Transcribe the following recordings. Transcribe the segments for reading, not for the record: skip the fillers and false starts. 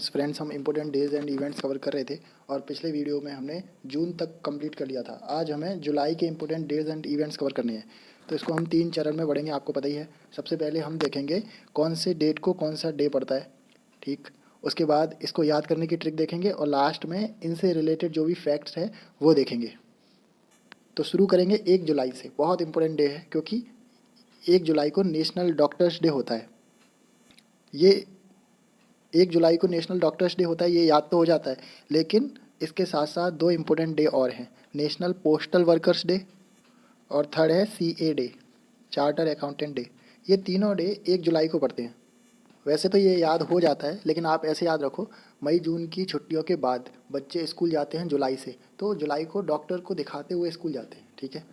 Friends हम important days and events cover कर रहे थे और पिछले वीडियो में हमने जून तक कंप्लीट कर लिया था। आज हमें जुलाई के important days and events cover करने हैं, तो इसको हम 3 चरण में बढ़ेंगे, आपको पता ही है। सबसे पहले हम देखेंगे कौन से डेट को कौन सा डे पड़ता है, ठीक। उसके बाद इसको याद करने की ट्रिक देखेंगे और लास्ट में इनसे रिलेटेड जो भी फैक्ट्स हैं वो देखेंगे। तो शुरू करेंगे 1 जुलाई से। बहुत इंपॉर्टेंट डे है क्योंकि 1 जुलाई को नेशनल डॉक्टर्स डे होता है। ये 1 जुलाई को नेशनल डॉक्टर्स डे होता है, ये याद तो हो जाता है, लेकिन इसके साथ साथ 2 इम्पोर्टेंट डे और हैं, नेशनल पोस्टल वर्कर्स डे और थर्ड है CA day, charter accountant day. ये तीनों डे 1 जुलाई को पड़ते हैं। वैसे तो ये याद हो जाता है, लेकिन आप ऐसे याद रखो, मई जून की छुट्टियों के बाद बच्चे स्कूल जाते हैं जुलाई से, तो जुलाई को डॉक्टर को दिखाते हुए स्कूल जाते हैं, ठीक है।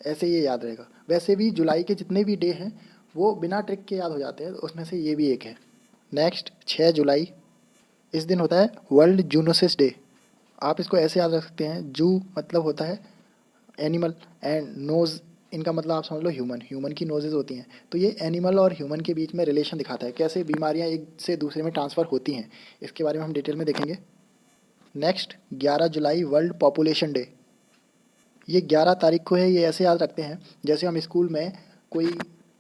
ऐसे ये याद रहेगा। वैसे भी जुलाई के जितने भी डे हैं वो बिना ट्रिक के याद हो जाते हैं, उसमें से ये भी एक है। नेक्स्ट 6 जुलाई, इस दिन होता है वर्ल्ड जूनोसिस डे। आप इसको ऐसे याद रख सकते हैं, जू मतलब होता है एनिमल एंड नोज़, इनका मतलब आप समझ लो ह्यूमन, ह्यूमन की नोजेज़ होती हैं। तो ये एनिमल और ह्यूमन के बीच में रिलेशन दिखाता है, कैसे बीमारियां एक से दूसरे में ट्रांसफ़र होती हैं, इसके बारे में हम डिटेल में देखेंगे। नेक्स्ट 11 जुलाई वर्ल्ड पॉपुलेशन डे। ये 11 तारीख को है, ये ऐसे याद रखते हैं जैसे हम स्कूल में कोई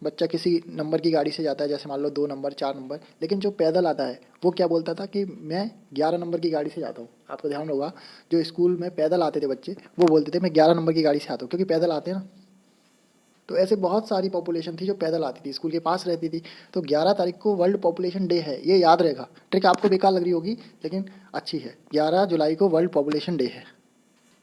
बच्चा किसी नंबर की गाड़ी से जाता है, जैसे मान लो 2 नंबर 4 नंबर, लेकिन जो पैदल आता है वो क्या बोलता था कि मैं 11 नंबर की गाड़ी से जाता हूँ। आपको ध्यान होगा जो स्कूल में पैदल आते थे बच्चे वो बोलते थे मैं 11 नंबर की गाड़ी से आता हूँ, क्योंकि पैदल आते हैं ना। तो ऐसे बहुत सारी पॉपुलेशन थी जो पैदल आती थी, स्कूल के पास रहती थी। तो 11 तारीख को वर्ल्ड पॉपुलेशन डे है, ये याद रहेगा। ट्रिक आपको बेकार लग रही होगी लेकिन अच्छी है। 11 जुलाई को वर्ल्ड पॉपुलेशन डे है।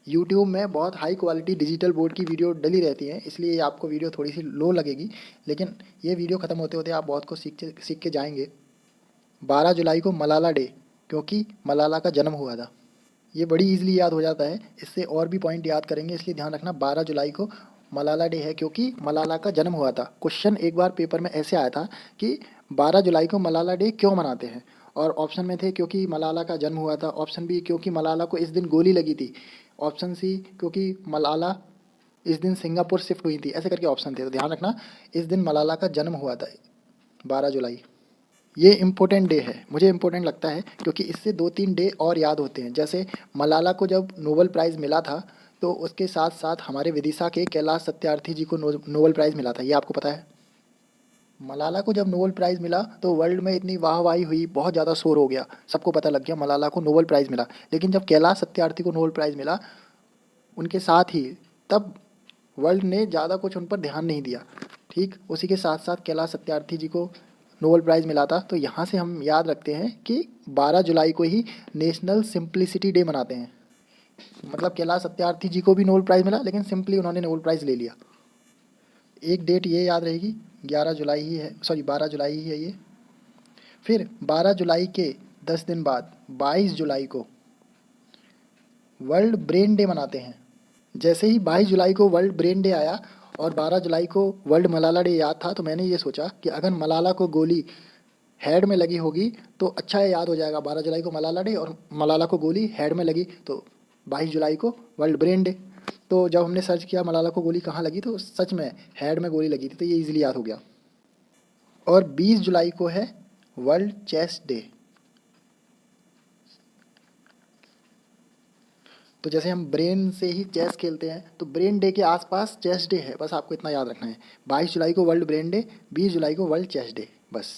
यूट्यूब में बहुत हाई क्वालिटी डिजिटल बोर्ड की वीडियो डली रहती है, इसलिए आपको वीडियो थोड़ी सी लो लगेगी, लेकिन ये वीडियो ख़त्म होते होते आप बहुत कुछ सीख के जाएंगे। 12 जुलाई को मलाला डे, क्योंकि मलाला का जन्म हुआ था। ये बड़ी इजीली याद हो जाता है, इससे और भी पॉइंट याद करेंगे, इसलिए ध्यान रखना 12 जुलाई को मलाला डे है क्योंकि मलाला का जन्म हुआ था। क्वेश्चन एक बार पेपर में ऐसे आया था कि 12 जुलाई को मलाला डे क्यों मनाते हैं, और ऑप्शन में थे क्योंकि मलाला का जन्म हुआ था, ऑप्शन बी क्योंकि मलाला को इस दिन गोली लगी थी, ऑप्शन सी क्योंकि मलाला इस दिन सिंगापुर शिफ्ट हुई थी, ऐसे करके ऑप्शन थे। तो ध्यान रखना इस दिन मलाला का जन्म हुआ था 12 जुलाई। ये इम्पोर्टेंट डे है, मुझे इम्पोर्टेंट लगता है क्योंकि इससे 2-3 डे और याद होते हैं। जैसे मलाला को जब नोबेल प्राइज़ मिला था तो उसके साथ साथ हमारे विदिशा के कैलाश सत्यार्थी जी को नोबेल प्राइज़ मिला था, ये आपको पता है। मलाला को जब नोबेल प्राइज़ मिला तो वर्ल्ड में इतनी वाहवाही हुई, बहुत ज़्यादा शोर हो गया, सबको पता लग गया मलाला को नोबेल प्राइज़ मिला। लेकिन जब कैलाश सत्यार्थी को नोबेल प्राइज़ मिला उनके साथ ही, तब वर्ल्ड ने ज़्यादा कुछ उन पर ध्यान नहीं दिया, ठीक। उसी के साथ साथ कैलाश सत्यार्थी जी को नोबेल प्राइज़ मिला था, तो यहाँ से हम याद रखते हैं कि 12 जुलाई को ही नेशनल सिंप्लिसिटी डे मनाते हैं। मतलब कैलाश सत्यार्थी जी को भी नोबेल प्राइज़ मिला, लेकिन सिंपली उन्होंने नोबेल प्राइज़ ले लिया। एक डेट ये याद रहेगी, 11 जुलाई ही है, सॉरी 12 जुलाई ही है ये। फिर 12 जुलाई के 10 दिन बाद 22 जुलाई को वर्ल्ड ब्रेन डे मनाते हैं। जैसे ही 22 जुलाई को वर्ल्ड ब्रेन डे आया और 12 जुलाई को वर्ल्ड मलाला डे याद था, तो मैंने ये सोचा कि अगर मलाला को गोली हेड में लगी होगी तो अच्छा है, याद हो जाएगा। 12 जुलाई को मलाला डे और मलाला को गोली हेड में लगी, तो 22 जुलाई को वर्ल्ड ब्रेन डे। तो जब हमने सर्च किया मलाला को गोली कहाँ लगी, तो सच में हेड में गोली लगी थी, तो ये ईजिली याद हो गया। और 20 जुलाई को है वर्ल्ड चेस डे। तो जैसे हम ब्रेन से ही चेस खेलते हैं, तो ब्रेन डे के आसपास चेस डे है, बस आपको इतना याद रखना है। 22 जुलाई को वर्ल्ड ब्रेन डे, 20 जुलाई को वर्ल्ड चेस डे, बस।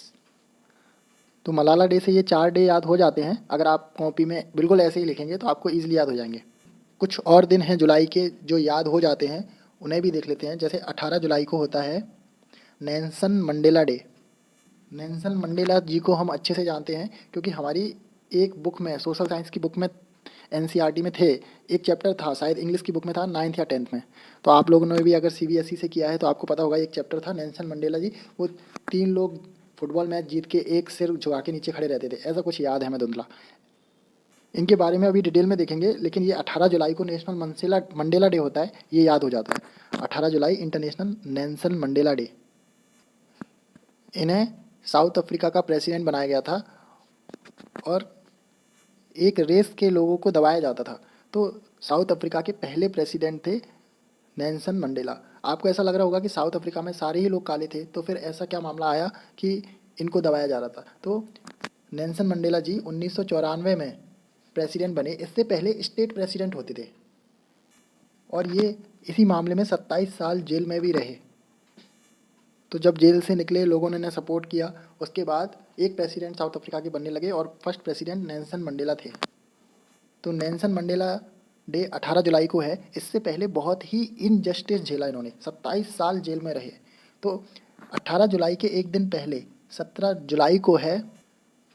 तो मलाला डे से ये 4 डे याद हो जाते हैं। अगर आप कॉपी में बिल्कुल ऐसे ही लिखेंगे तो आपको ईजिली याद हो जाएंगे। कुछ और दिन हैं जुलाई के जो याद हो जाते हैं, उन्हें भी देख लेते हैं। जैसे 18 जुलाई को होता है Nelson Mandela Day. Nelson Mandela ji को हम अच्छे से जानते हैं क्योंकि हमारी एक बुक में, सोशल साइंस की बुक में, NCERT में थे, एक चैप्टर था, शायद इंग्लिश की बुक में था 9th या 10th में। तो आप लोगों ने भी अगर CBSE से किया है तो आपको पता होगा, एक चैप्टर था नेल्सन मंडेला जी। वो 3 लोग फुटबॉल मैच जीत के एक सिर झुका के नीचे खड़े रहते थे, ऐसा कुछ याद है हमें धुंधला। इनके बारे में अभी डिटेल में देखेंगे, लेकिन ये 18 जुलाई को नेशनल मंडेला डे होता है, ये याद हो जाता है। 18 जुलाई इंटरनेशनल नेल्सन मंडेला डे। इन्हें साउथ अफ्रीका का प्रेसिडेंट बनाया गया था और एक रेस के लोगों को दबाया जाता था। तो साउथ अफ्रीका के पहले प्रेसिडेंट थे नेल्सन मंडेला। आपको ऐसा लग रहा होगा कि साउथ अफ्रीका में सारे ही लोग काले थे, तो फिर ऐसा क्या मामला आया कि इनको दबाया जा रहा था। तो नेल्सन मंडेला जी 1994 में प्रेसिडेंट बने। इससे पहले स्टेट प्रेसिडेंट होते थे और ये इसी मामले में 27 साल जेल में भी रहे। तो जब जेल से निकले, लोगों ने इन्हें सपोर्ट किया। उसके बाद एक प्रेसिडेंट साउथ अफ्रीका के बनने लगे और फर्स्ट प्रेसिडेंट नेल्सन मंडेला थे। तो नेल्सन मंडेला डे 18 जुलाई को है। इससे पहले बहुत ही इनजस्टिस झेला इन्होंने, 27 साल जेल में रहे। तो 18 जुलाई के एक दिन पहले 17 जुलाई को है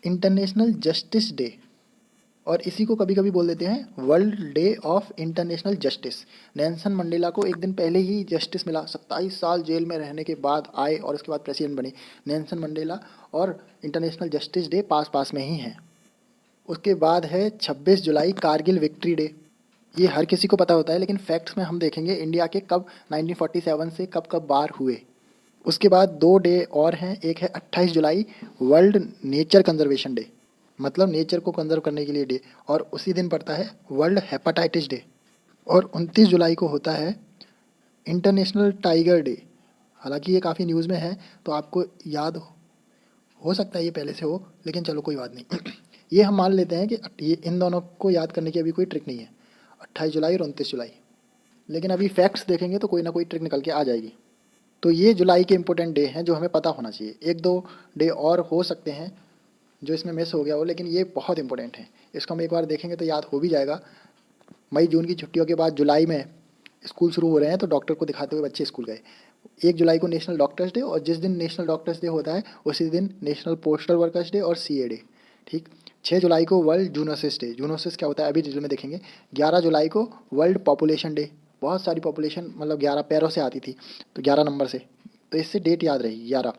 इंटरनेशनल जस्टिस डे, और इसी को कभी कभी बोल देते हैं world day of international justice. Nelson Mandela को एक दिन पहले ही जस्टिस मिला, 27 साल जेल में रहने के बाद आए और उसके बाद प्रेसिडेंट बने। नेल्सन मंडेला और इंटरनेशनल जस्टिस डे पास पास में ही हैं। उसके बाद है 26 जुलाई कारगिल विक्ट्री डे। ये हर किसी को पता होता है, लेकिन फैक्ट्स में हम देखेंगे इंडिया के कब 1947 से कब कब बार हुए। उसके बाद 2 डे और हैं। एक है 28 जुलाई वर्ल्ड नेचर कंजर्वेशन डे, मतलब नेचर को कंजर्व करने के लिए डे, और उसी दिन पड़ता है वर्ल्ड हेपेटाइटिस डे। और 29 जुलाई को होता है इंटरनेशनल टाइगर डे। हालांकि ये काफ़ी न्यूज़ में है तो आपको याद हो सकता है ये पहले से हो, लेकिन चलो कोई बात नहीं। ये हम मान लेते हैं कि ये इन दोनों को याद करने की अभी कोई ट्रिक नहीं है, 28 जुलाई और 29 जुलाई। लेकिन अभी फैक्ट्स देखेंगे तो कोई ना कोई ट्रिक निकल के आ जाएगी। तो ये जुलाई के इंपॉर्टेंट डे हैं जो हमें पता होना चाहिए। 1-2 डे और हो सकते हैं जो इसमें मिस हो गया हो, लेकिन ये बहुत इंपॉर्टेंट है। इसको हम एक बार देखेंगे तो याद हो भी जाएगा। मई जून की छुट्टियों के बाद जुलाई में स्कूल शुरू हो रहे हैं, तो डॉक्टर को दिखाते हुए बच्चे स्कूल गए। 1 जुलाई को नेशनल डॉक्टर्स डे, और जिस दिन नेशनल डॉक्टर्स डे होता है उसी दिन नेशनल पोस्टल वर्कर्स डे और CA डे। ठीक। 6 जुलाई को वर्ल्ड जूनोसिस डे। जूनोसिस क्या होता है अभी डिटेल में देखेंगे। 11 जुलाई को वर्ल्ड पॉपुलेशन डे। बहुत सारी पॉपुलेशन, मतलब 11 पैरों से आती थी तो 11 नंबर से, तो इससे डेट याद रहेगी 11।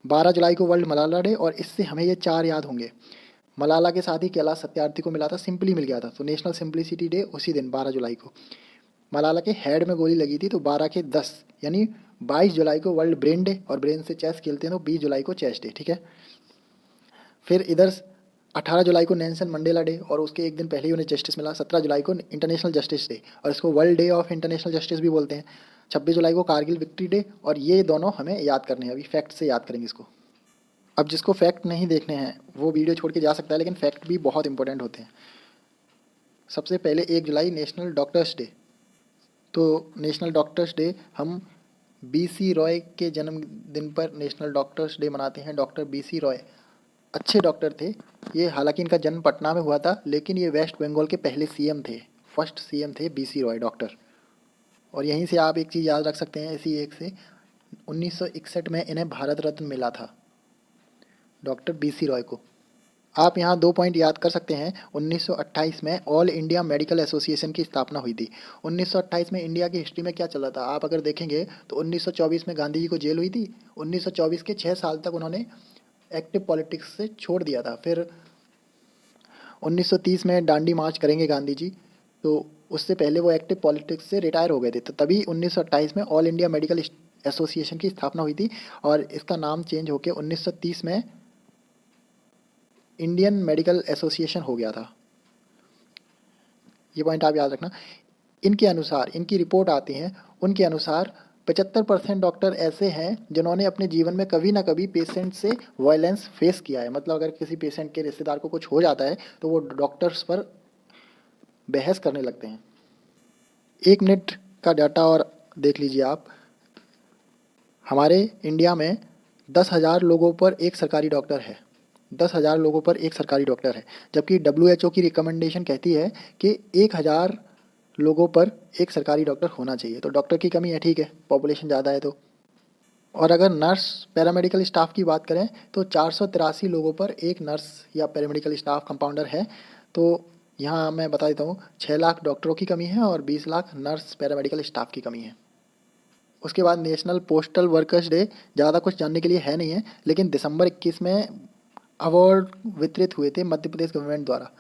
12 जुलाई को वर्ल्ड मलाला डे, और इससे हमें ये 4 याद होंगे। मलाला के साथ ही कैलाश सत्यार्थी को मिला था, सिंपली मिल गया था, तो नेशनल सिंप्लिसिटी डे उसी दिन 12 जुलाई को। मलाला के हेड में गोली लगी थी तो 12 के 10 यानी 22 जुलाई को वर्ल्ड ब्रेन डे, और ब्रेन से चेस खेलते हैं तो 20 जुलाई को चेस डे। ठीक है। फिर इधर 18 जुलाई को नेल्सन मंडेला डे, और उसके एक दिन पहले ही उन्हें जस्टिस मिला। 17 जुलाई को इंटरनेशनल जस्टिस डे, और इसको world day of international justice भी बोलते हैं। 26 जुलाई को कारगिल विक्ट्री डे, और ये दोनों हमें याद करने हैं। अभी फैक्ट से याद करेंगे इसको। अब जिसको फैक्ट नहीं देखने हैं वो वीडियो छोड़ के जा सकता है, लेकिन फैक्ट भी बहुत इंपॉर्टेंट होते हैं। सबसे पहले 1 जुलाई नेशनल डॉक्टर्स डे। तो नेशनल डॉक्टर्स डे हम BC रॉय के जन्मदिन पर नेशनल डॉक्टर्स डे मनाते हैं। डॉक्टर BC रॉय अच्छे डॉक्टर थे ये। हालांकि इनका जन्म पटना में हुआ था, लेकिन ये वेस्ट बंगाल के पहले CM थे। फर्स्ट CM थे BC रॉय डॉक्टर। और यहीं से आप एक चीज़ याद रख सकते हैं, इसी एक से 1961 में इन्हें भारत रत्न मिला था, डॉक्टर BC रॉय को। आप यहाँ 2 पॉइंट याद कर सकते हैं। 1928 में ऑल इंडिया मेडिकल एसोसिएशन की स्थापना हुई थी। 1928 में इंडिया की हिस्ट्री में क्या चल रहा था आप अगर देखेंगे तो 1924 में गांधी जी को जेल हुई थी। 1924 के 6 साल तक उन्होंने एक्टिव पॉलिटिक्स से छोड़ दिया था। फिर 1930 में दांडी मार्च करेंगे गांधी जी, तो उससे पहले वो एक्टिव पॉलिटिक्स से रिटायर हो गए थे। तो तभी 1928 में ऑल इंडिया मेडिकल एसोसिएशन की स्थापना हुई थी, और इसका नाम चेंज होकर 1930 में इंडियन मेडिकल एसोसिएशन हो गया था। ये पॉइंट आप याद रखना। इनके अनुसार, इनकी रिपोर्ट आती हैं, उनके अनुसार 75% डॉक्टर ऐसे हैं जिन्होंने अपने जीवन में कभी ना कभी पेशेंट से वायलेंस फेस किया है। मतलब अगर किसी पेशेंट के रिश्तेदार को कुछ हो जाता है तो वो डॉक्टर्स पर बहस करने लगते हैं। 1 मिनट का डाटा और देख लीजिए आप। हमारे इंडिया में 10,000 लोगों पर एक सरकारी डॉक्टर है। 10,000 लोगों पर एक सरकारी डॉक्टर है, जबकि WHO की रिकमेंडेशन कहती है कि 1,000 लोगों पर एक सरकारी डॉक्टर होना चाहिए। तो डॉक्टर की कमी है, ठीक है, पॉपुलेशन ज़्यादा है तो। और अगर नर्स पैरामेडिकल स्टाफ की बात करें तो 483 लोगों पर एक नर्स या पैरामेडिकल स्टाफ कंपाउंडर है। तो यहाँ मैं बता देता हूँ 6 लाख डॉक्टरों की कमी है और 20 लाख नर्स पैरामेडिकल स्टाफ की कमी है। उसके बाद नेशनल पोस्टल वर्कर्स डे। ज़्यादा कुछ जानने के लिए है नहीं है, लेकिन दिसंबर 21 में अवार्ड वितरित हुए थे मध्य प्रदेश गवर्नमेंट द्वारा।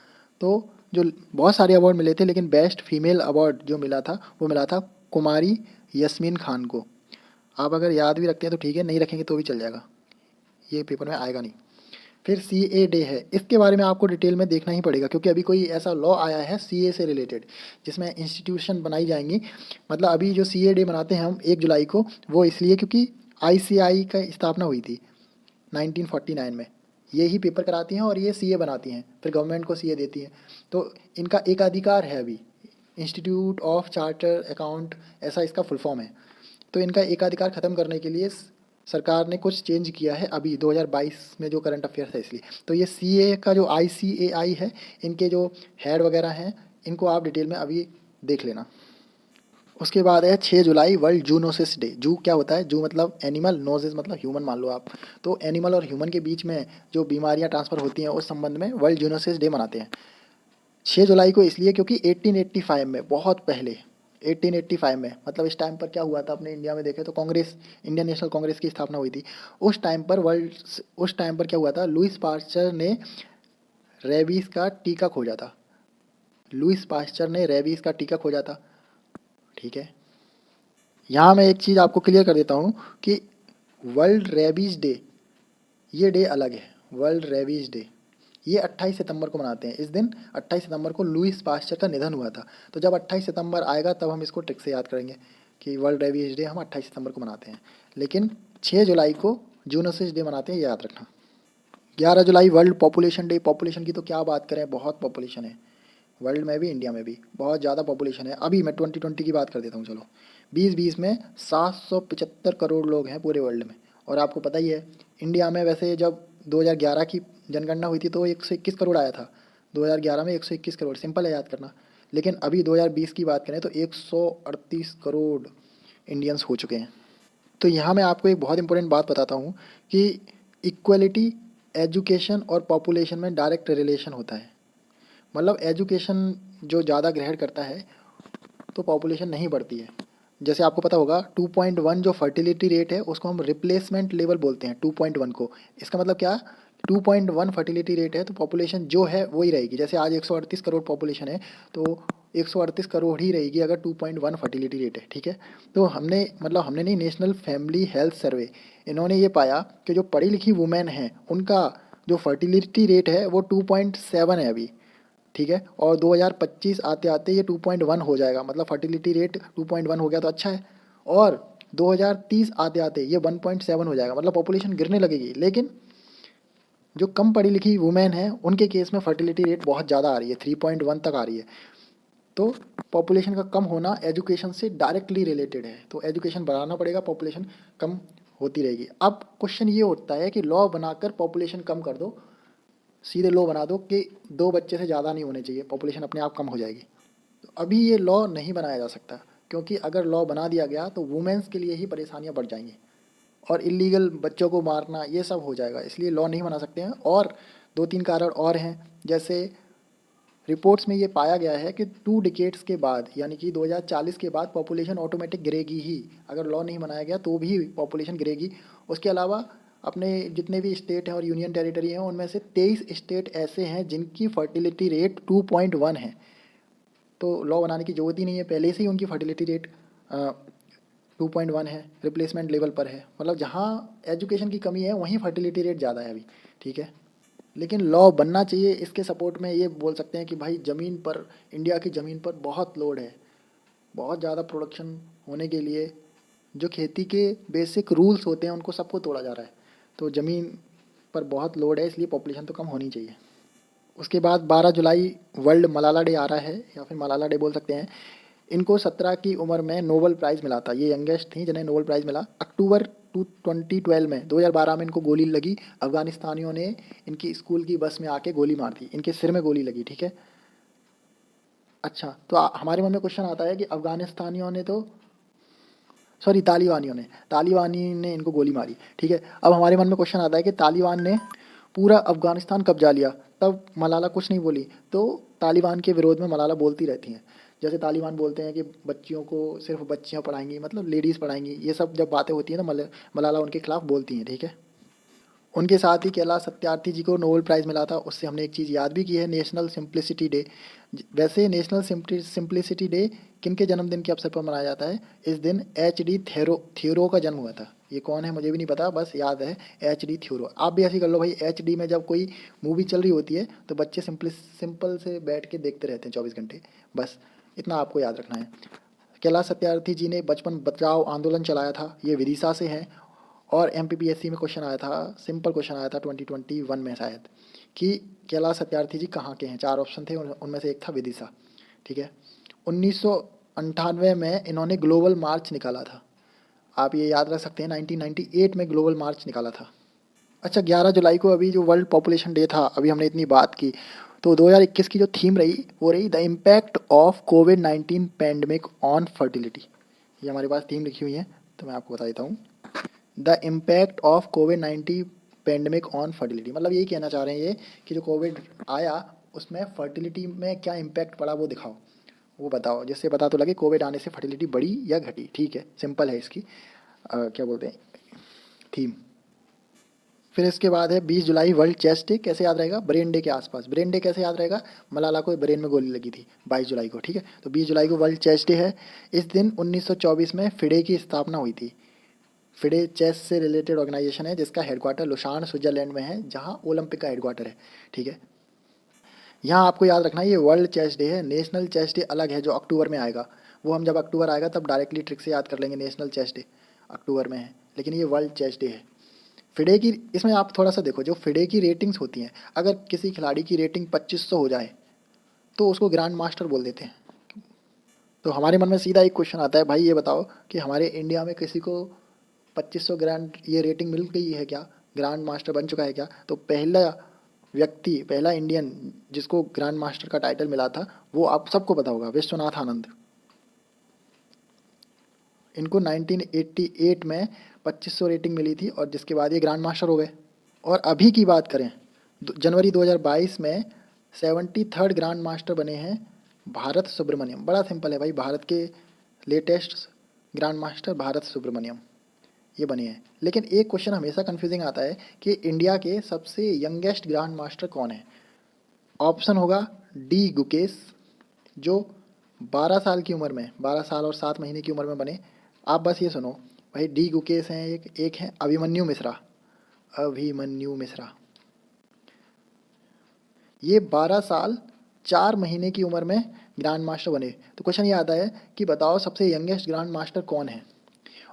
तो जो बहुत सारे अवार्ड मिले थे, लेकिन बेस्ट फीमेल अवार्ड जो मिला था वो मिला था कुमारी यस्मीन खान को। आप अगर याद भी रखते हैं तो ठीक है, नहीं रखेंगे तो भी चल जाएगा, ये पेपर में आएगा नहीं। फिर CA डे है। इसके बारे में आपको डिटेल में देखना ही पड़ेगा, क्योंकि अभी कोई ऐसा लॉ आया है CA से रिलेटेड जिसमें इंस्टीट्यूशन बनाई जाएंगी। मतलब अभी जो CA डे मनाते हैं हम 1 जुलाई को, वो इसलिए क्योंकि ICI का स्थापना हुई थी 1949 में। ये ही पेपर कराती हैं और ये सीए बनाती हैं, फिर गवर्नमेंट को सीए देती हैं। तो इनका एक अधिकार है अभी, इंस्टीट्यूट ऑफ चार्टर अकाउंट, ऐसा इसका फुल फॉर्म है। तो इनका एकाधिकार ख़त्म करने के लिए सरकार ने कुछ चेंज किया है अभी 2022 में, जो करंट अफेयर्स है इसलिए। तो ये सीए का जो ICAI है, इनके जो हेड वगैरह हैं, इनको आप डिटेल में अभी देख लेना। उसके बाद है 6 जुलाई वर्ल्ड जूनोसिस डे। जू क्या होता है? जू मतलब एनिमल, नोसिस मतलब ह्यूमन मान लो आप। तो एनिमल और ह्यूमन के बीच में जो बीमारियां ट्रांसफ़र होती हैं उस संबंध में वर्ल्ड जूनोसिस डे मनाते हैं 6 जुलाई को, इसलिए क्योंकि 1885 में, बहुत पहले 1885 में, मतलब इस टाइम पर क्या हुआ था अपने इंडिया में देखें तो कांग्रेस, इंडियन नेशनल कांग्रेस की स्थापना हुई थी। उस टाइम पर क्या हुआ था, लुईस पास्चर ने रेबीज़ का टीका खोजा था। लुईस पास्चर ने रेबीज़ का टीका खोजा था, ठीक है। यहाँ मैं एक चीज़ आपको क्लियर कर देता हूँ कि वर्ल्ड रेबीज़ डे, ये डे अलग है। वर्ल्ड रेबीज़ डे ये 28 सितंबर को मनाते हैं। इस दिन 28 सितंबर को लुईस पास्चर का निधन हुआ था। तो जब 28 सितंबर आएगा तब हम इसको ट्रिक से याद करेंगे कि वर्ल्ड रेबीज़ डे हम 28 सितंबर को मनाते हैं, लेकिन 6 जुलाई को जूनोसिस डे मनाते हैं, याद रखना। 11 जुलाई वर्ल्ड पॉपुलेशन डे। पॉपुलेशन की तो क्या बात करें, बहुत पॉपुलेशन है वर्ल्ड में भी, इंडिया में भी बहुत ज़्यादा पॉपुलेशन है। अभी मैं 2020 की बात कर देता हूँ, चलो। 2020 में 775 करोड़ लोग हैं पूरे वर्ल्ड में। और आपको पता ही है इंडिया में वैसे जब 2011 की जनगणना हुई थी तो 121 करोड़ आया था। 2011 में 121 करोड़, सिंपल है याद करना। लेकिन अभी 2020 की बात करें तो 138 करोड़ इंडियंस हो चुके हैं। तो यहाँ मैं आपको एक बहुत इंपॉर्टेंट बात बताता हूँ कि इक्वलिटी, एजुकेशन और पॉपुलेशन में डायरेक्ट रिलेशन होता है। मतलब एजुकेशन जो ज़्यादा ग्रहण करता है तो पॉपुलेशन नहीं बढ़ती है। जैसे आपको पता होगा 2.1 जो फर्टिलिटी रेट है उसको हम रिप्लेसमेंट लेवल बोलते हैं, 2.1 को। इसका मतलब क्या, 2.1 फर्टिलिटी रेट है तो पॉपुलेशन जो है वही रहेगी। जैसे आज 138 करोड़ पॉपुलेशन है तो 138 करोड़ ही रहेगी अगर 2.1 फर्टिलिटी रेट है, ठीक है। तो हमने नहीं, नेशनल फैमिली हेल्थ सर्वे, इन्होंने ये पाया कि जो पढ़ी लिखी वुमेन हैं उनका जो फर्टिलिटी रेट है वो 2.7 है अभी, ठीक है। और 2025 आते आते ये 2.1 हो जाएगा, मतलब फर्टिलिटी रेट 2.1 हो गया तो अच्छा है। और 2030 आते आते ये 1.7 हो जाएगा, मतलब पॉपुलेशन गिरने लगेगी। लेकिन जो कम पढ़ी लिखी वुमेन है उनके केस में फर्टिलिटी रेट बहुत ज़्यादा आ रही है, 3.1 तक आ रही है। तो पॉपुलेशन का कम होना एजुकेशन से डायरेक्टली रिलेटेड है। तो एजुकेशन बढ़ाना पड़ेगा, पॉपुलेशन कम होती रहेगी। अब क्वेश्चन ये उठता है कि लॉ बनाकर पॉपुलेशन कम कर दो, सीधे लॉ बना दो कि 2 बच्चे से ज़्यादा नहीं होने चाहिए, पॉपुलेशन अपने आप कम हो जाएगी। तो अभी ये लॉ नहीं बनाया जा सकता, क्योंकि अगर लॉ बना दिया गया तो वुमेन्स के लिए ही परेशानियां बढ़ जाएंगी और इलीगल बच्चों को मारना ये सब हो जाएगा, इसलिए लॉ नहीं बना सकते हैं। और 2-3 कारण और हैं, जैसे रिपोर्ट्स में ये पाया गया है कि 2 डिकेड्स के बाद, यानी कि 2040 के बाद पॉपुलेशन ऑटोमेटिक गिरेगी ही, अगर लॉ नहीं बनाया गया तो भी पॉपुलेशन गिरेगी। उसके अलावा अपने जितने भी स्टेट हैं और यूनियन टेरिटरी हैं उनमें से 23 स्टेट ऐसे हैं जिनकी फर्टिलिटी रेट 2.1 है। तो लॉ बनाने की ज़रूरत ही नहीं है, पहले से ही उनकी फर्टिलिटी रेट 2.1 है, रिप्लेसमेंट लेवल पर है। मतलब जहाँ एजुकेशन की कमी है वहीं फर्टिलिटी रेट ज़्यादा है अभी, ठीक है। लेकिन लॉ बनना चाहिए। इसके सपोर्ट में ये बोल सकते हैं कि भाई ज़मीन पर, इंडिया की ज़मीन पर बहुत लोड है, बहुत ज़्यादा प्रोडक्शन होने के लिए जो खेती के बेसिक रूल्स होते हैं उनको सबको तोड़ा जा रहा है। तो ज़मीन पर बहुत लोड है, इसलिए पॉपुलेशन तो कम होनी चाहिए। उसके बाद 12 जुलाई वर्ल्ड मलाला डे आ रहा है, या फिर मलाला डे बोल सकते हैं। इनको 17 की उम्र में नोबेल प्राइज़ मिला था, ये यंगेस्ट थी जिन्हें नोबेल प्राइज़ मिला। अक्टूबर 2012 में, 2012 में इनको गोली लगी। अफ़गानिस्तानियों ने इनकी स्कूल की बस में आके गोली मार दी, इनके सिर में गोली लगी, ठीक है। अच्छा, तो हमारे मन में क्वेश्चन आता है कि अफ़गानिस्तानियों ने तो, सॉरी, तालिबानी ने इनको गोली मारी, ठीक है। अब हमारे मन में क्वेश्चन आता है कि तालिबान ने पूरा अफ़गानिस्तान कब्जा लिया, तब मलाला कुछ नहीं बोली। तो तालिबान के विरोध में मलाला बोलती रहती हैं। जैसे तालिबान बोलते हैं कि बच्चियों को सिर्फ बच्चियां पढ़ाएंगी, मतलब लेडीज़ पढ़ाएंगी, ये सब जब बातें होती हैं तो मलाला उनके खिलाफ बोलती हैं, ठीक है। उनके साथ ही कैलाश सत्यार्थी जी को नोबेल प्राइज़ मिला था। उससे हमने एक चीज़ याद भी की है, नेशनल सिंप्लिसिटी डे। वैसे नेशनल सिंप्लिसिटी डे किन के जन्मदिन के अवसर पर मनाया जाता है? इस दिन HD थ्योरो का जन्म हुआ था। ये कौन है मुझे भी नहीं पता, बस याद है HD थ्योरो। आप भी ऐसे कर लो भाई, HD में जब कोई मूवी चल रही होती है तो बच्चे सिंपल से बैठ के देखते रहते हैं 24 घंटे, बस इतना आपको याद रखना है। कैलाश सत्यार्थी जी ने बचपन बचाओ आंदोलन चलाया था, ये विदिशा से हैं। और MPPSC में क्वेश्चन आया था, सिंपल क्वेश्चन आया था 2021 में शायद, कि कैलाश सत्यार्थी जी कहाँ के हैं। 4 ऑप्शन थे, उनमें से एक था विदिशा। ठीक है। 1998 में इन्होंने ग्लोबल मार्च निकाला था, आप ये याद रख सकते हैं। 1998 में ग्लोबल मार्च निकाला था। अच्छा, 11 जुलाई को अभी जो वर्ल्ड पॉपुलेशन डे था, अभी हमने इतनी बात की, तो 2021 की जो थीम रही वो रही the impact of covid pandemic on fertility. ये हमारे पास थीम लिखी हुई है, तो मैं आपको बता देता हूँ। The impact of covid pandemic on fertility, मतलब यही कहना चाह रहे हैं ये कि जो कोविड आया उसमें फर्टिलिटी में क्या इम्पैक्ट पड़ा वो दिखाओ, वो बताओ, जिससे पता तो लगे कोविड आने से फर्टिलिटी बढ़ी या घटी। ठीक है, सिंपल है इसकी क्या बोलते हैं थीम। फिर इसके बाद है 20 जुलाई वर्ल्ड चेस्ट डे। कैसे याद रहेगा? ब्रेन डे के आसपास। ब्रेन डे कैसे याद रहेगा? मलाला को ब्रेन में गोली लगी थी 22 जुलाई को। ठीक है, तो 20 जुलाई को वर्ल्ड चेस्ट डे है। इस दिन 1924 में फिडे की स्थापना हुई थी। फिडे चेस से रिलेटेड ऑर्गेनाइजेशन है जिसका हेडक्वार्टर लुसान स्विट्जरलैंड में है, जहाँ ओलंपिक का हेडक्वार्टर है। ठीक है, यहाँ आपको याद रखना है ये वर्ल्ड चेस डे है। नेशनल चेस डे अलग है जो अक्टूबर में आएगा, वो हम जब अक्टूबर आएगा तब डायरेक्टली ट्रिक से याद कर लेंगे। नेशनल चेस डे अक्टूबर में है, लेकिन ये वर्ल्ड चेस डे है। फिडे की, इसमें आप थोड़ा सा देखो, जो फिडे की रेटिंग्स होती हैं, अगर किसी खिलाड़ी की रेटिंग 2500 हो जाए तो उसको ग्रैंड मास्टर बोल देते हैं। तो हमारे मन में सीधा एक क्वेश्चन आता है, भाई ये बताओ कि हमारे इंडिया में किसी को 2500 ग्रैंड ये रेटिंग मिल गई है क्या, ग्रैंड मास्टर बन चुका है क्या? तो पहला व्यक्ति, पहला इंडियन जिसको ग्रैंड मास्टर का टाइटल मिला था, वो आप सबको पता होगा, विश्वनाथ आनंद। इनको 1988 में 2500 रेटिंग मिली थी और जिसके बाद ये ग्रैंड मास्टर हो गए। और अभी की बात करें, जनवरी 2022 में 73rd ग्रैंड मास्टर बने हैं भारत सुब्रमण्यम। बड़ा सिंपल है भाई, भारत के latest grand master Bharath Subramaniyam ये बने हैं। लेकिन एक क्वेश्चन हमेशा कंफ्यूजिंग आता है कि इंडिया के सबसे यंगेस्ट ग्रैंड मास्टर कौन है? ऑप्शन होगा डी गुकेश, जो 12 साल की उम्र में, 12 साल और 7 महीने की उम्र में बने। आप बस ये सुनो भाई, डी गुकेश हैं एक है अभिमन्यु मिश्रा। अभिमन्यु मिश्रा ये 12 साल 4 महीने की उम्र में ग्रैंड मास्टर बने। तो क्वेश्चन ये आता है कि बताओ सबसे यंगेस्ट ग्रैंड मास्टर कौन है?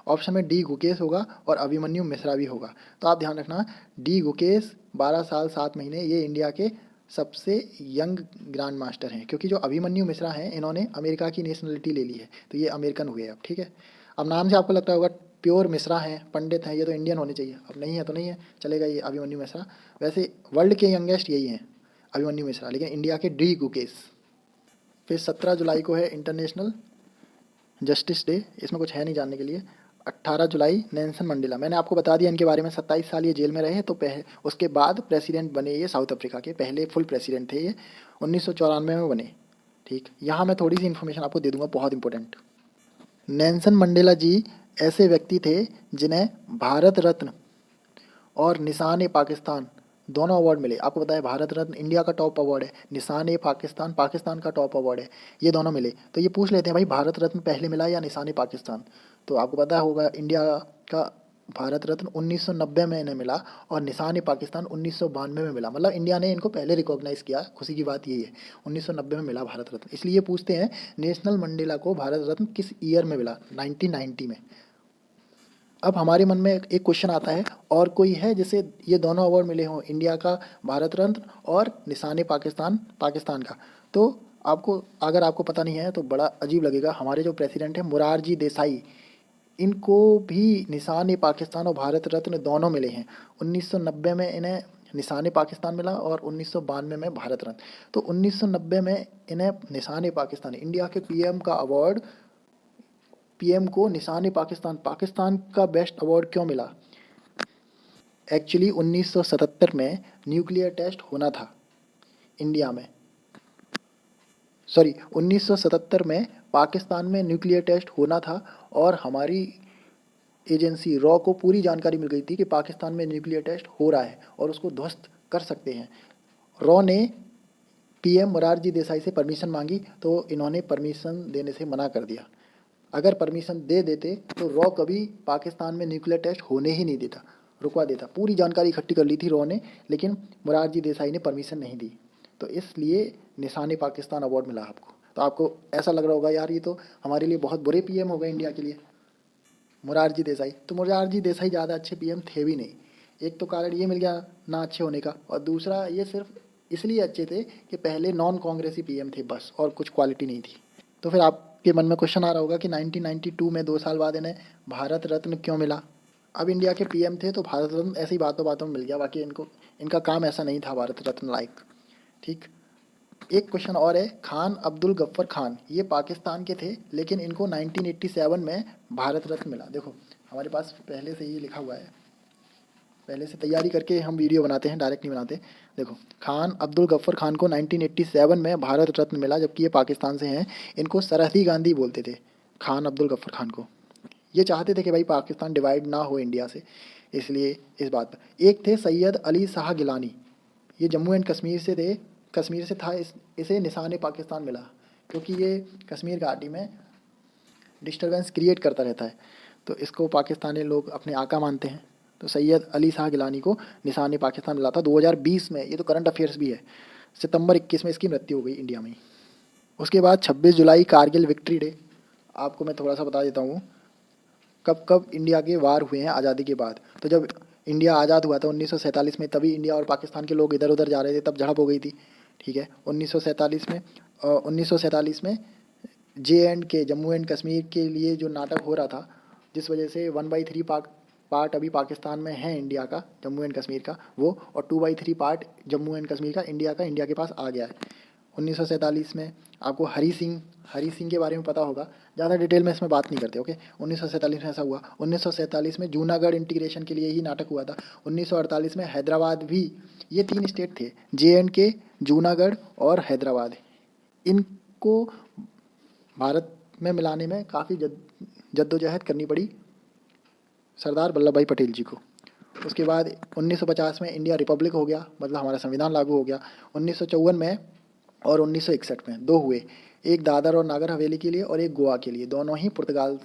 ऑप्शन में डी गुकेश होगा और अभिमन्यु मिश्रा भी होगा। तो आप ध्यान रखना, डी गुकेश 12 साल 7 महीने, ये इंडिया के सबसे यंग ग्रैंड मास्टर हैं। क्योंकि जो अभिमन्यु मिश्रा हैं इन्होंने अमेरिका की नेशनलिटी ले ली है, तो ये अमेरिकन हुए अब। ठीक है, अब नाम से आपको लगता होगा प्योर मिश्रा हैं, पंडित हैं, ये तो इंडियन होने चाहिए। अब नहीं है तो नहीं है, चलेगा ये अभिमन्यु मिश्रा। वैसे वर्ल्ड के यंगेस्ट यही हैं, अभिमन्यु मिश्रा, लेकिन इंडिया के डी गुकेश। फिर 17 जुलाई को है इंटरनेशनल जस्टिस डे, इसमें कुछ है नहीं जानने के लिए। 18 जुलाई नेल्सन मंडेला, मैंने आपको बता दिया इनके बारे में, 27 साल ये जेल में रहे। तो उसके बाद प्रेसिडेंट बने ये साउथ अफ्रीका के, पहले फुल प्रेसिडेंट थे ये, 1994 में बने। ठीक, यहाँ मैं थोड़ी सी इन्फॉर्मेशन आपको दे दूंगा, बहुत इंपॉर्टेंट। नेल्सन मंडेला जी ऐसे व्यक्ति थे जिन्हें भारत रत्न और निशान ए पाकिस्तान दोनों अवार्ड मिले। आपको पता है भारत रत्न इंडिया का टॉप अवार्ड है, निशान ए पाकिस्तान पाकिस्तान का टॉप अवार्ड है, ये दोनों मिले। तो ये पूछ लेते हैं भाई भारत रत्न पहले मिला या निशान ए पाकिस्तान? तो आपको पता होगा इंडिया का भारत रत्न 1990 में इन्हें मिला और निशान ए पाकिस्तान 1992 में मिला। मतलब इंडिया ने इनको पहले रिकॉग्नाइज़ किया, खुशी की बात यही है। 1990 में मिला भारत रत्न। इसलिए पूछते हैं नेशनल मंडेला को भारत रत्न किस ईयर में मिला? 1990 में। अब हमारे मन में एक क्वेश्चन आता है, और कोई है जिसे ये दोनों अवार्ड मिले हों, इंडिया का भारत रत्न और निशान पाकिस्तान पाकिस्तान का? तो आपको, अगर आपको पता नहीं है तो बड़ा अजीब लगेगा। हमारे जो प्रेसिडेंट हैं मोरारजी देसाई, इनको भी निशान पाकिस्तान और भारत रत्न दोनों मिले हैं। 1990 में इन्हें निशान पाकिस्तान मिला और 1992 में भारत रत्न। तो 1990 में इन्हें निशान पाकिस्तान, इंडिया के पीएम का अवार्ड, पीएम को निशान पाकिस्तान पाकिस्तान का बेस्ट अवार्ड क्यों मिला? एक्चुअली 1977 में न्यूक्लियर टेस्ट होना था इंडिया में, सॉरी 1977 में पाकिस्तान में न्यूक्लियर टेस्ट होना था और हमारी एजेंसी रॉ को पूरी जानकारी मिल गई थी कि पाकिस्तान में न्यूक्लियर टेस्ट हो रहा है और उसको ध्वस्त कर सकते हैं। रॉ ने पीएम मोरारजी देसाई से परमिशन मांगी तो इन्होंने परमिशन देने से मना कर दिया। अगर परमिशन दे देते तो रॉ कभी पाकिस्तान में न्यूक्लियर टेस्ट होने ही नहीं देता, रुकवा देता। पूरी जानकारी इकट्ठी कर ली थी रॉ ने, लेकिन मोरारजी देसाई ने परमिशन नहीं दी, तो इसलिए निशान पाकिस्तान अवार्ड मिला आपको। तो आपको ऐसा लग रहा होगा यार ये तो हमारे लिए बहुत बुरे पीएम हो गए इंडिया के लिए, मोरारजी देसाई। तो मोरारजी देसाई ज़्यादा अच्छे पीएम थे भी नहीं। एक तो कारण ये मिल गया ना अच्छे होने का, और दूसरा ये सिर्फ इसलिए अच्छे थे कि पहले नॉन कांग्रेसी पीएम थे बस, और कुछ क्वालिटी नहीं थी। तो फिर आपके मन में क्वेश्चन आ रहा होगा कि 1992 में 2 साल बाद इन्हें भारत रत्न क्यों मिला। अब इंडिया के पीएम थे तो भारत रत्न ऐसी बातों बातों में मिल गया, बाकी इनका काम ऐसा नहीं था भारत रत्न लायक। ठीक। एक क्वेश्चन और है, खान अब्दुल गफ्फर खान, ये पाकिस्तान के थे लेकिन इनको 1987 में भारत रत्न मिला। देखो हमारे पास पहले से ही लिखा हुआ है, पहले से तैयारी करके हम वीडियो बनाते हैं, डायरेक्ट नहीं बनाते। देखो खान अब्दुल गफ्फर खान को 1987 में भारत रत्न मिला, जबकि ये पाकिस्तान से हैं। इनको सरहदी गांधी बोलते थे, खान अब्दुल गफ्फर खान को। ये चाहते थे कि भाई पाकिस्तान डिवाइड ना हो इंडिया से, इसलिए इस बात पर। एक थे सैयद अली शाह गिलानी, ये जम्मू एंड कश्मीर से थे, कश्मीर से था। इसे निशान पाकिस्तान मिला क्योंकि ये कश्मीर घाटी में डिस्टर्बेंस क्रिएट करता रहता है, तो इसको पाकिस्तानी लोग अपने आका मानते हैं। तो सैयद अली शाह गिलानी को निशान पाकिस्तान मिला था 2020 में। ये तो करंट अफेयर्स भी है। सितंबर 21 में इसकी मृत्यु हो गई इंडिया में ही। उसके बाद 26 जुलाई कारगिल विक्ट्री डे। आपको मैं थोड़ा सा बता देता हूँ कब कब इंडिया के वार हुए हैं आज़ादी के बाद। तो जब इंडिया आज़ाद हुआ था 1947 में, तभी इंडिया और पाकिस्तान के लोग इधर उधर जा रहे थे, तब झड़प हो गई थी। ठीक है, 1947 में JNK जम्मू एंड कश्मीर के लिए जो नाटक हो रहा था, जिस वजह से 1/3 पार्ट अभी पाकिस्तान में है इंडिया का, जम्मू एंड कश्मीर का वो, और 2/3 पार्ट जम्मू एंड कश्मीर का इंडिया के पास आ गया है 1947 में। आपको हरी सिंह के बारे में पता होगा, ज़्यादा डिटेल में इसमें बात नहीं करते। ओके, 1947 में ऐसा हुआ। 1947 में जूनागढ़ इंटीग्रेशन के लिए ही नाटक हुआ था। 1948 में हैदराबाद भी, ये 3 स्टेट थे, JNK, जूनागढ़ और हैदराबाद। इनको भारत में मिलाने में काफ़ी जद्दोजहद करनी पड़ी सरदार वल्लभ भाई पटेल जी को। उसके बाद 1950 में इंडिया रिपब्लिक हो गया, मतलब हमारा संविधान लागू हो गया। 1954 में और 1961 में 2 हुए, एक दादर और नागर हवेली के लिए और एक गोवा के लिए, दोनों ही पुर्तगाल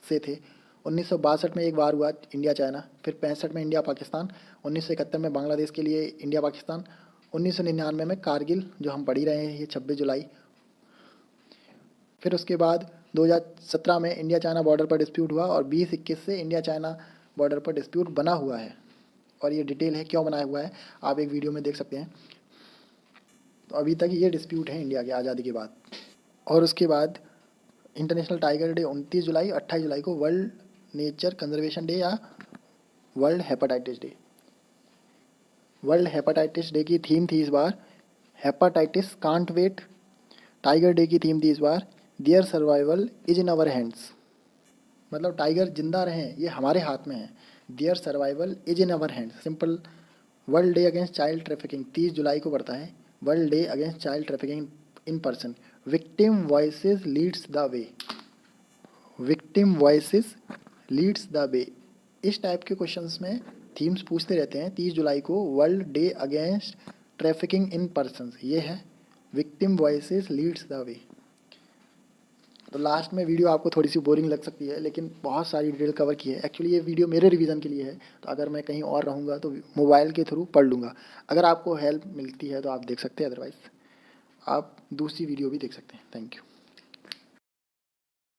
से थे। 1962 में एक बार हुआ इंडिया चाइना, फिर 65 में इंडिया पाकिस्तान, 1971 में बांग्लादेश के लिए इंडिया पाकिस्तान, 1999 में कारगिल जो हम पढ़ ही रहे हैं, ये 26 जुलाई। फिर उसके बाद 2017 में इंडिया चाइना बॉर्डर पर डिस्प्यूट हुआ, और 2021 से इंडिया चाइना बॉर्डर पर डिस्प्यूट बना हुआ है, और ये डिटेल है क्यों बनाया हुआ है आप एक वीडियो में देख सकते हैं। तो अभी तक ये डिस्प्यूट है इंडिया के आज़ादी के बाद। और उसके बाद इंटरनेशनल टाइगर डे 29 जुलाई, 28 जुलाई को वर्ल्ड नेचर कंजर्वेशन डे या world hepatitis day. World hepatitis day की थीम थी इस बार hepatitis can't wait. Tiger day की थीम थी इस बार their survival is in our hands, मतलब टाइगर जिंदा रहें ये हमारे हाथ में है। Their survival is in our hands, simple. World day against child trafficking 30 जुलाई को पड़ता है, world day against child trafficking in person. Victim voices leads the way, victim voices leads the way. इस टाइप के क्वेश्चंस में themes पूछते रहते हैं। 30 जुलाई को world day against trafficking in persons, ये है victim voices leads the way. तो लास्ट में वीडियो आपको थोड़ी सी बोरिंग लग सकती है, लेकिन बहुत सारी डिटेल कवर की है। एक्चुअली ये वीडियो मेरे रिवीजन के लिए है, तो अगर मैं कहीं और रहूँगा तो मोबाइल के थ्रू पढ़ लूँगा। अगर आपको हेल्प मिलती है तो आप देख सकते हैं, अदरवाइज़ आप दूसरी वीडियो भी देख सकते हैं। Thank you.